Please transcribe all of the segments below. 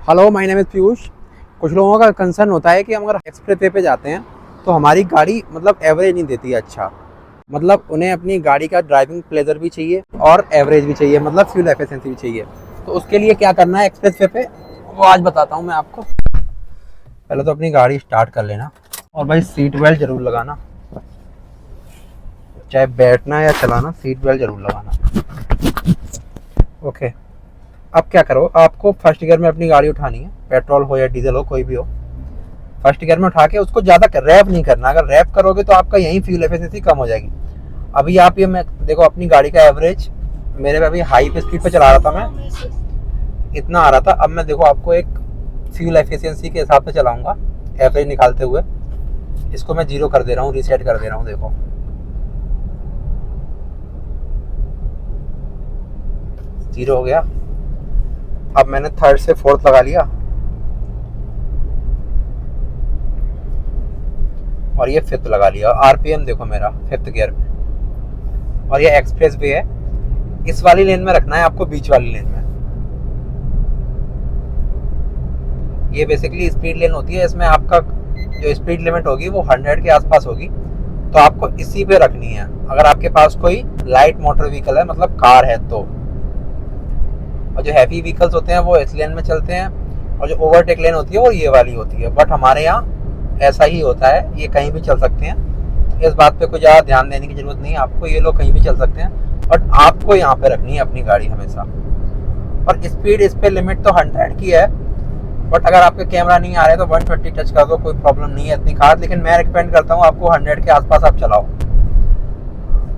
Hello, my name is Piyush. कुछ लोगों का कंसर्न होता है कि हम अगर एक्सप्रेस वे पे जाते हैं तो हमारी गाड़ी मतलब एवरेज नहीं देती है। अच्छा, मतलब उन्हें अपनी गाड़ी का ड्राइविंग प्लेजर भी चाहिए और एवरेज भी चाहिए, मतलब फ्यूल एफिशिएंसी भी चाहिए। तो उसके लिए क्या करना है एक्सप्रेस वे पे, वो आज बताता हूँ मैं आपको। पहले तो अपनी गाड़ी स्टार्ट कर लेना और भाई सीट बेल्ट जरूर लगाना, चाहे बैठना या चलाना, सीट बेल्ट जरूर लगाना। ओके, अब क्या करो, आपको फर्स्ट गियर में अपनी गाड़ी उठानी है, पेट्रोल हो या डीजल हो, कोई भी हो। फर्स्ट गियर में उठा के उसको ज़्यादा रैप नहीं करना। अगर रैप करोगे तो आपका यही फ्यूल एफिशिएंसी कम हो जाएगी। अभी आप ये, मैं देखो अपनी गाड़ी का एवरेज, मेरे पे अभी हाई पे स्पीड पे चला रहा था मैं, इतना आ रहा था। अब मैं देखो आपको एक फ्यूल एफिशिएंसी के हिसाब से चलाऊंगा, एवरेज निकालते हुए। इसको मैं 0 कर दे रहा हूँ, रीसेट कर दे रहा हूँ। देखो 0 हो गया। अब मैंने थर्ड से फोर्थ लगा लिया और ये फिफ्थ लगा लिया। आरपीएम देखो मेरा फिफ्थ गियर में, और ये एक्सप्रेस वे है। इस वाली लेन में रखना है आपको, बीच वाली लेन में। ये बेसिकली स्पीड लेन होती है, इसमें आपका जो स्पीड लिमिट होगी वो 100 के आसपास होगी, तो आपको इसी पे रखनी है। अगर आपके पास कोई लाइट मोटर व्हीकल है, मतलब कार है तो। और जो हैवी व्हीकल्स होते हैं वो इस लेन में चलते हैं, और जो ओवरटेक लेन होती है वो ये वाली होती है। बट हमारे यहाँ ऐसा ही होता है, ये कहीं भी चल सकते हैं, तो इस बात पे कोई ज़्यादा ध्यान देने की जरूरत नहीं है आपको। ये लोग कहीं भी चल सकते हैं, बट आपको यहाँ पे रखनी है अपनी गाड़ी हमेशा। और स्पीड इस पे लिमिट तो 100 की है, बट अगर आपके कैमरा नहीं आ रहा है तो 120 टच कर दो, कोई प्रॉब्लम नहीं है इतनी खास। लेकिन मैं रिकमेंड करता हूँ आपको 100 के आसपास आप चलाओ।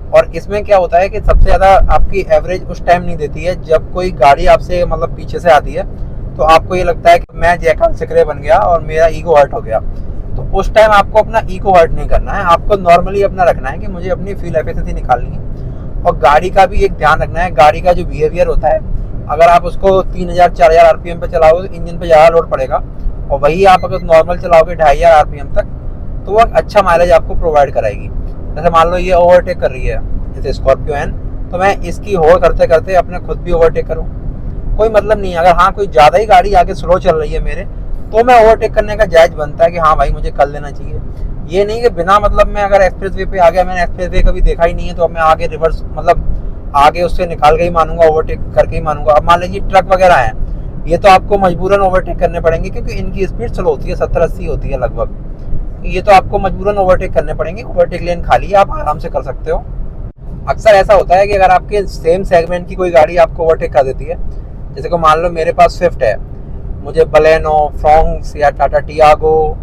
और इसमें क्या होता है कि सबसे ज़्यादा आपकी एवरेज उस टाइम नहीं देती है जब कोई गाड़ी आपसे मतलब पीछे से आती है, तो आपको ये लगता है कि मैं जैकल सिकरे बन गया और मेरा ईगो हर्ट हो गया। तो उस टाइम आपको अपना ईगो हर्ट नहीं करना है, आपको नॉर्मली अपना रखना है कि मुझे अपनी फ्यूल एफिशिएंसी निकालनी है। और गाड़ी का भी एक ध्यान रखना है, गाड़ी का जो बिहेवियर होता है, अगर आप उसको 3000-4000 आरपीएम पे चलाओगे तो इंजन पे ज़्यादा लोड पड़ेगा, और वही आप अगर नॉर्मल चलाओगे 2500 आरपीएम तक, तो वो अच्छा माइलेज आपको प्रोवाइड कराएगी। जैसे मान लो ये ओवरटेक कर रही है, जैसे स्कॉर्पियो एन, तो मैं इसकी होल्ड करते करते अपने खुद भी ओवरटेक करूँ, कोई मतलब नहीं है। अगर हाँ कोई ज़्यादा ही गाड़ी आगे स्लो चल रही है मेरे, तो मैं ओवरटेक करने का जायज़ बनता है कि हाँ भाई मुझे कर लेना चाहिए। ये नहीं कि बिना मतलब में अगर एक्सप्रेस वे पे आ गया, मैंने एक्सप्रेस वे कभी देखा ही नहीं है, तो अब मैं आगे रिवर्स मतलब आगे उससे निकाल के ही मानूंगा, ओवरटेक करके ही मानूंगा। अब मान लीजिए ट्रक वगैरह है, ये तो आपको मजबूरन ओवरटेक करने पड़ेंगे, क्योंकि इनकी स्पीड स्लो होती है, 70-80 होती है लगभग। ये तो आपको मजबूरन ओवरटेक करने पड़ेंगे। ओवरटेक लेन खाली है, आप आराम से कर सकते हो। अक्सर ऐसा होता है कि अगर आपके सेम सेगमेंट की कोई गाड़ी आपको ओवरटेक कर देती है, जैसे को मान लो मेरे पास स्विफ्ट है, मुझे बलेनो, फ्रॉन्क्स या टाटा टियागो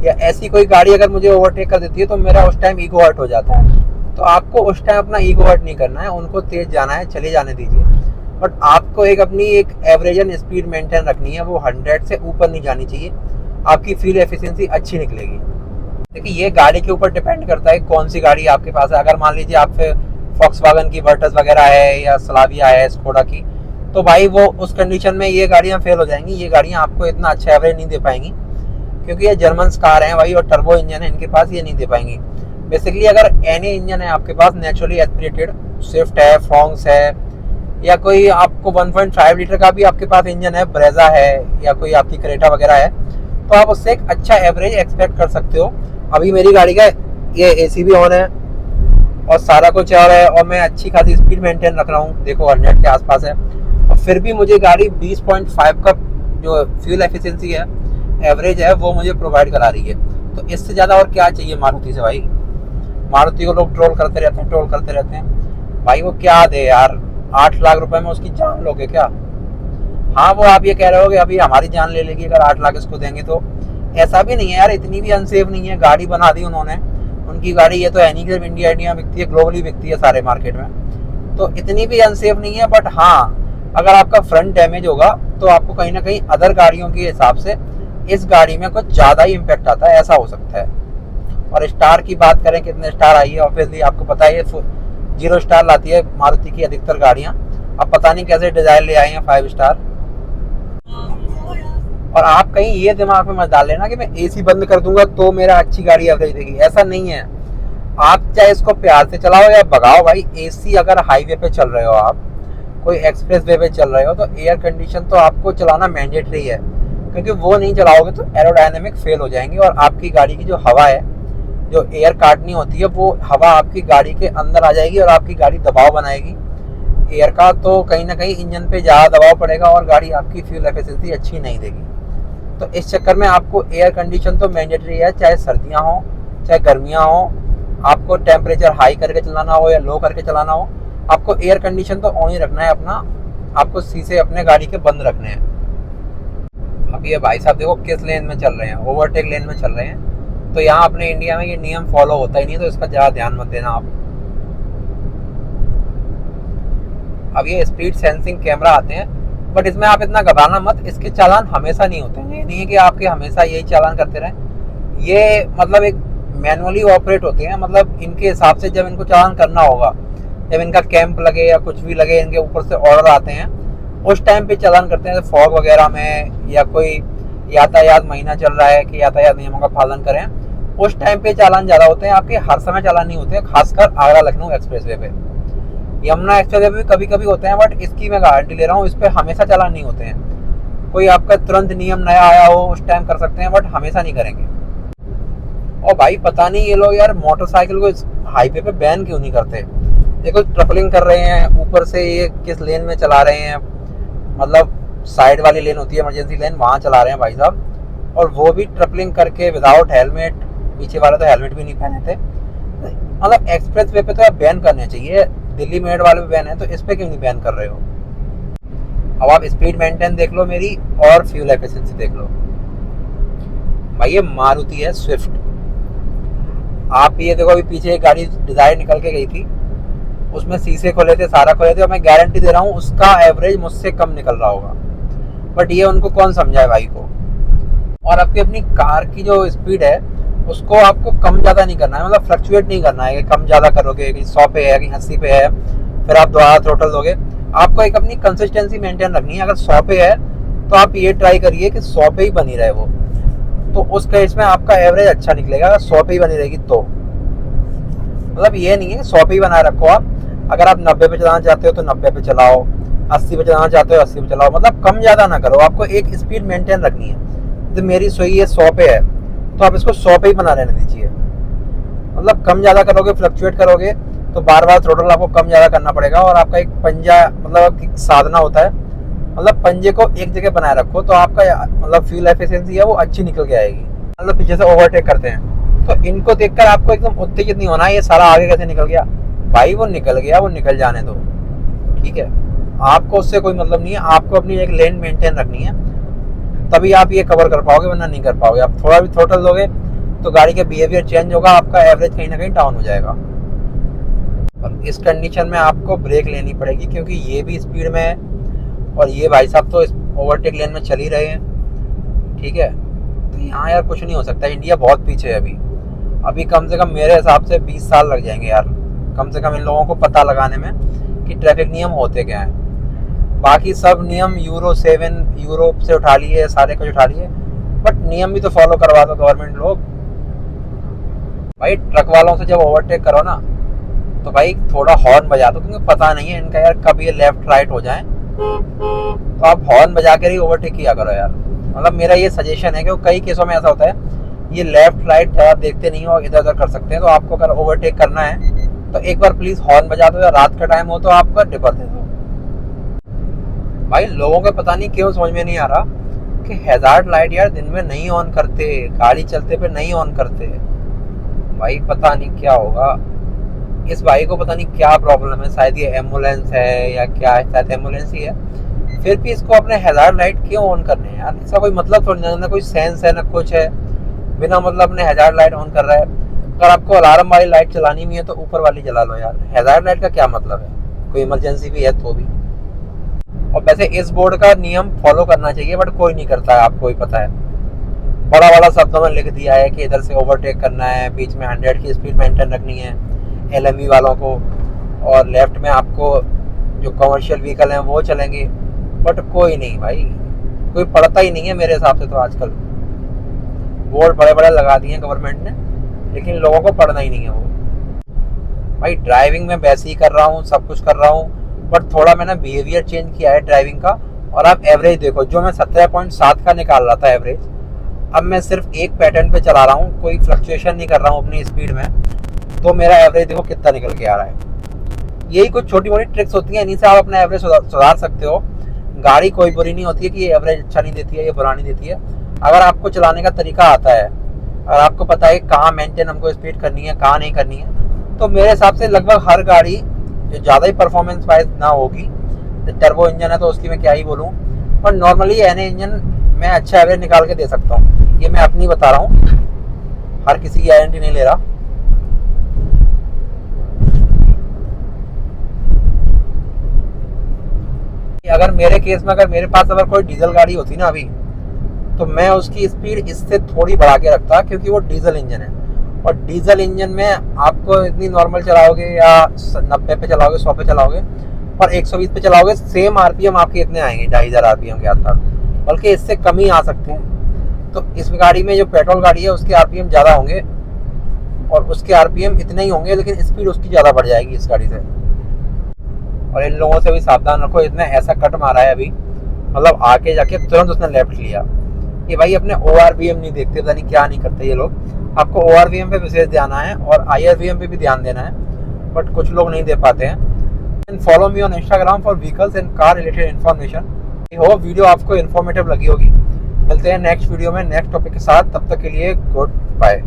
या ऐसी कोई गाड़ी अगर मुझे ओवरटेक कर देती है, तो मेरा उस टाइम ईगो हर्ट हो जाता है। तो आपको उस टाइम अपना ईगो हर्ट नहीं करना है, उनको तेज जाना है, चले जाने दीजिए। बट आपको एक अपनी एक एवरेजन स्पीड मेंटेन रखनी है, वो 100 से ऊपर नहीं जानी चाहिए, आपकी फ्यूल एफिशिएंसी अच्छी निकलेगी। देखिए ये गाड़ी के ऊपर डिपेंड करता है कौन सी गाड़ी आपके पास है। अगर मान लीजिए आप फॉक्सवैगन की वर्टस वगैरह है या स्लाविया है, स्कोडा की, तो भाई वो उस कंडीशन में ये गाड़ियाँ फेल हो जाएंगी। ये गाड़ियाँ आपको इतना अच्छा एवरेज नहीं दे पाएंगी, क्योंकि ये जर्मन कार हैं भाई, और टर्बो इंजन है इनके पास, ये नहीं दे पाएंगी। बेसिकली अगर एनी इंजन है आपके पास नेचुरली एस्पिरेटेड, स्विफ्ट है, फ्रॉन्क्स है, या कोई आपको 1.5 लीटर का भी आपके पास इंजन है, ब्रेजा है, या कोई आपकी क्रेटा वगैरह है, तो आप उससे एक अच्छा एवरेज एक्सपेक्ट कर सकते हो। अभी मेरी गाड़ी का ये एसी भी ऑन है और सारा कुछ और है, और मैं अच्छी खासी स्पीड मेंटेन रख रहा हूँ, देखो 100 के आसपास है, और फिर भी मुझे गाड़ी 20.5 का जो फ्यूल एफिशिएंसी है, एवरेज है, वो मुझे प्रोवाइड करा रही है। तो इससे ज़्यादा और क्या चाहिए मारुति से भाई। मारुति को लोग ट्रोल करते रहते हैं भाई, वो क्या दे यार, 8 लाख रुपए में उसकी जान लोगे क्या? हाँ वो आप ये कह रहे हो कि अभी हमारी जान ले लेगी अगर 8 लाख इसको देंगे, तो ऐसा भी नहीं है यार, इतनी भी अनसेफ नहीं है। गाड़ी बना दी उन्होंने, उनकी गाड़ी ये तो है नहीं कि इंडिया बिकती है, ग्लोबली बिकती है सारे मार्केट में, तो इतनी भी अनसेफ नहीं है। बट हाँ, अगर आपका फ्रंट डैमेज होगा तो आपको कहीं ना कहीं अदर गाड़ियों के हिसाब से इस गाड़ी में कुछ ज़्यादा ही इम्पैक्ट आता है, ऐसा हो सकता है। और स्टार की बात करें, कितने स्टार आई है, ऑब्वियसली आपको पता है 0 स्टार लाती है मारुति की अधिकतर गाड़ियाँ। अब पता नहीं कैसे डिजाइन ले आए हैं 5 स्टार। और आप कहीं ये दिमाग में मत डाल लेना कि मैं एसी बंद कर दूंगा तो मेरा अच्छी गाड़ी एवरेज देगी, ऐसा नहीं है। आप चाहे इसको प्यार से चलाओ या भगाओ भाई, एसी अगर हाईवे पे चल रहे हो, आप कोई एक्सप्रेस वे पे चल रहे हो, तो एयर कंडीशन तो आपको चलाना मैंडेटरी है। क्योंकि वो नहीं चलाओगे तो एरोडायनेमिक फेल हो जाएंगे और आपकी गाड़ी की जो हवा है, जो एयर काटनी होती है, वो हवा आपकी गाड़ी के अंदर आ जाएगी और आपकी गाड़ी दबाव बनाएगी एयर का, तो कहीं ना कहीं इंजन पे ज़्यादा दबाव पड़ेगा और गाड़ी आपकी फ्यूल एफिशिएंसी अच्छी नहीं देगी। तो इस चक्कर में आपको एयर कंडीशन तो मैंडेटरी है, चाहे सर्दियाँ हों चाहे गर्मियाँ हों, आपको टेम्परेचर हाई करके चलाना हो या लो करके चलाना हो, आपको एयर कंडीशन तो ऑन ही रखना है अपना, आपको शीशे अपने गाड़ी के बंद रखने हैं। अब ये भाई साहब देखो किस लेन में चल रहे हैं, ओवरटेक लेन में चल रहे हैं। तो यहाँ अपने इंडिया में ये नियम फॉलो होता ही नहीं, तो इसका ज़्यादा ध्यान मत देना आप। अब ये स्पीड सेंसिंग कैमरा आते हैं, बट इसमें आप इतना घबराना मत, इसके चालान हमेशा नहीं होते हैं। ये नहीं है कि आपके हमेशा यही चालान करते रहें। ये मतलब एक मैनुअली ऑपरेट होते हैं, मतलब इनके हिसाब से जब इनको चालान करना होगा, जब इनका कैंप लगे या कुछ भी लगे, इनके ऊपर से ऑर्डर आते हैं, उस टाइम पे चालान करते हैं। फॉग वगैरह में या कोई यातायात महीना चल रहा है कि यातायात नियमों का पालन करें, उस टाइम पे चालान ज़्यादा होते हैं। आपके हर समय चालान नहीं होते हैं, खासकर आगरा लखनऊ एक्सप्रेसवे पे, यमुना एक्सप्रेसवे पे कभी कभी होते हैं, बट इसकी मैं गारंटी ले रहा हूँ, इस पर हमेशा चालान नहीं होते हैं। कोई आपका तुरंत नियम नया आया हो उस टाइम कर सकते हैं, बट हमेशा नहीं करेंगे। और भाई पता नहीं ये लोग यार मोटरसाइकिल को हाईवे पे बैन क्यों नहीं करते। देखो ट्रपलिंग कर रहे हैं, ऊपर से ये किस लेन में चला रहे हैं, मतलब साइड वाली लेन होती है इमरजेंसी लेन, वहाँ चला रहे हैं भाई साहब, और वो भी ट्रपलिंग करके विदाउट हेलमेट। पीछे वाले तो हेलमेट भी नहीं पहने थे। मतलब एक्सप्रेस वे पे तो आप बैन करने चाहिए, दिल्ली मेरठ वाले पे बैन है, तो इस पे क्यों नहीं बैन कर रहे हो। अब आप स्पीड मेंटेन देख लो मेरी, और फ्यूल एफिशिएंसी देख लो। भाई ये मारुति है स्विफ्ट। आप ये देखो, अभी पीछे एक गाड़ी डिजायर निकल के गई थी, उसमें शीशे खोले थे, सारा खोले थे, और मैं गारंटी दे रहा हूँ उसका एवरेज मुझसे कम निकल रहा होगा। बट ये उनको कौन समझाए भाई को। और आपकी अपनी कार की जो स्पीड है उसको आपको कम ज़्यादा नहीं करना है, मतलब फ्लक्चुएट नहीं करना है कि कम ज़्यादा करोगे कि 100 पे है कि 80 पे है फिर आप दोबारा थ्रोटल दोगे। आपको एक अपनी कंसिस्टेंसी मेंटेन रखनी है। अगर 100 पे है तो आप ये ट्राई करिए कि 100 पे ही बनी रहे वो, तो उस केस में आपका एवरेज अच्छा निकलेगा। अगर 100 पे ही बनी रहेगी तो, मतलब ये नहीं है कि 100 पे ही बनाए रखो आप। अगर आप 90 पे चलाना चाहते हो तो 90 पे चलाओ, 80 पे चलाना चाहते हो 80 पे चलाओ, मतलब कम ज़्यादा ना करो। आपको एक स्पीड मेंटेन रखनी है। तो मेरी सुई है 100 पे है तो आप इसको 100 पे ही बना रहने दीजिए। मतलब कम ज़्यादा करोगे, फ्लक्चुएट करोगे तो बार बार थ्रोटल आपको कम ज़्यादा करना पड़ेगा, और आपका एक पंजा मतलब एक साधना होता है, मतलब पंजे को एक जगह बनाए रखो तो आपका मतलब फ्यूल एफिशिएंसी है वो अच्छी निकल के आएगी। मतलब पीछे से ओवरटेक करते हैं तो इनको देखकर आपको एकदम उत्तेजित नहीं होना है ये सारा आगे कैसे निकल गया। भाई वो निकल गया, वो निकल जाने दो, ठीक है। आपको उससे कोई मतलब नहीं है। आपको अपनी एक लेन मेंटेन रखनी है, तभी आप ये कवर कर पाओगे, वरना नहीं कर पाओगे। आप थोड़ा भी थ्रोटल दोगे तो गाड़ी का बिहेवियर चेंज होगा, आपका एवरेज कहीं ना कहीं डाउन हो जाएगा। और इस कंडीशन में आपको ब्रेक लेनी पड़ेगी, क्योंकि ये भी स्पीड में है और ये भाई साहब तो ओवरटेक लेन में चल ही रहे हैं, ठीक है। तो यहाँ यार कुछ नहीं हो सकता। इंडिया बहुत पीछे है अभी कम से कम मेरे हिसाब से 20 साल लग जाएंगे यार, कम से कम इन लोगों को पता लगाने में कि ट्रैफिक नियम होते क्या हैं। बाकी सब नियम यूरो 7 यूरोप से उठा लिए, सारे कुछ उठा लिए, बट नियम भी तो फॉलो करवा दो गवर्नमेंट लोग। भाई ट्रक वालों से जब ओवरटेक करो ना तो भाई थोड़ा हॉर्न बजा दो, क्योंकि पता नहीं है इनका यार कब ये लेफ्ट राइट हो जाए, तो आप हॉर्न बजा कर ही ओवरटेक किया करो यार। मतलब मेरा ये सजेशन है, क्योंकि कई केसों में ऐसा होता है ये लेफ्ट राइट ज़्यादा देखते नहीं हो, इधर उधर कर सकते हैं। तो आपको अगर ओवरटेक करना है तो एक बार प्लीज़ हॉर्न बजा दो, या रात का टाइम हो तो आपका डिपर दे दो। भाई लोगों को पता नहीं क्यों समझ में नहीं आ रहा कि हैजार्ड लाइट यार दिन में नहीं ऑन करते, गाड़ी चलते पे नहीं ऑन करते। भाई पता नहीं क्या होगा, इस भाई को पता नहीं क्या प्रॉब्लम है, शायद ये एम्बुलेंस है या क्या है, शायद एम्बुलेंस ही है, फिर भी इसको अपने हैजार्ड लाइट क्यों ऑन करने हैं यार। इसका कोई मतलब थोड़ी ना कोई सेंस है ना कुछ है, बिना मतलब अपने हैजार्ड लाइट ऑन कर रहा है। अगर आपको अलार्म वाली लाइट चलानी भी है तो ऊपर वाली जला लो यार, हैजार्ड लाइट का क्या मतलब है, कोई इमरजेंसी भी है तो भी। और वैसे इस बोर्ड का नियम फॉलो करना चाहिए, बट कोई नहीं करता है, आपको ही पता है। बड़ा बड़ा शब्दों में लिख दिया है कि इधर से ओवरटेक करना है, बीच में 100 की स्पीड मेंटेन रखनी है LMV वालों को, और लेफ्ट में आपको जो कमर्शियल व्हीकल हैं वो चलेंगे। बट कोई नहीं भाई, कोई पढ़ता ही नहीं है मेरे हिसाब से। तो आजकल बोर्ड बड़े बड़े लगा दिए हैं गवर्नमेंट ने, लेकिन लोगों को पढ़ना ही नहीं है वो। भाई ड्राइविंग में वैसे ही कर रहा हूँ, सब कुछ कर रहा हूँ, बट थोड़ा मैंने बिहेवियर चेंज किया है ड्राइविंग का, और आप एवरेज देखो, जो मैं 17.7 का निकाल रहा था एवरेज, अब मैं सिर्फ एक पैटर्न पे चला रहा हूँ, कोई फ्लक्चुएशन नहीं कर रहा हूँ अपनी स्पीड में, तो मेरा एवरेज देखो कितना निकल के आ रहा है। यही कुछ छोटी मोटी ट्रिक्स होती हैं, इन्हीं से आप अपना एवरेज सुधार सकते हो। गाड़ी कोई बुरी नहीं होती है कि ये एवरेज अच्छा नहीं देती है, ये बुरा नहीं देती है। अगर आपको चलाने का तरीका आता है, अगर आपको पता है कहाँ मेंटेन हमको स्पीड करनी है, कहाँ नहीं करनी है, तो मेरे हिसाब से लगभग हर गाड़ी जो ज़्यादा ही परफॉर्मेंस वाइज ना होगी, टर्बो इंजन है तो उसकी मैं क्या ही बोलूँ, पर नॉर्मली एन इंजन में अच्छा एवरेज निकाल के दे सकता हूँ। ये मैं अपनी बता रहा हूँ, हर किसी की गारंटी नहीं ले रहा। अगर मेरे केस में, अगर मेरे पास अगर कोई डीजल गाड़ी होती ना अभी, तो मैं उसकी स्पीड इससे थोड़ी बढ़ा के रखता, क्योंकि वो डीजल इंजन है, और डीजल इंजन में आपको इतनी नॉर्मल चलाओगे या 90 पे चलाओगे, 100 पे चलाओगे और 120 पे चलाओगे, सेम आरपीएम आपके इतने आएंगे, 2500 आरपीएम के आसपास, बल्कि इससे कम ही आ सकते हैं। तो इस गाड़ी में जो पेट्रोल गाड़ी है उसके आरपीएम ज़्यादा होंगे, और उसके आरपीएम इतने ही होंगे, लेकिन स्पीड उसकी ज़्यादा बढ़ जाएगी इस गाड़ी से। और इन लोगों से भी सावधान रखो, इतने ऐसा कट मारा है अभी, मतलब आके जाके तुरंत उसने लेफ्ट लिया। ये भाई अपने ORVM नहीं देखते, पता नहीं क्या नहीं करते ये लोग। आपको ORVM पे विशेष ध्यान है और IRVM पे भी ध्यान देना है, बट कुछ लोग नहीं दे पाते हैं। Follow me on Instagram for vehicles and car related information. हो वीडियो आपको इन्फॉर्मेटिव लगी होगी। मिलते हैं नेक्स्ट वीडियो में नेक्स्ट टॉपिक के साथ, तब तक के लिए गुड बाय।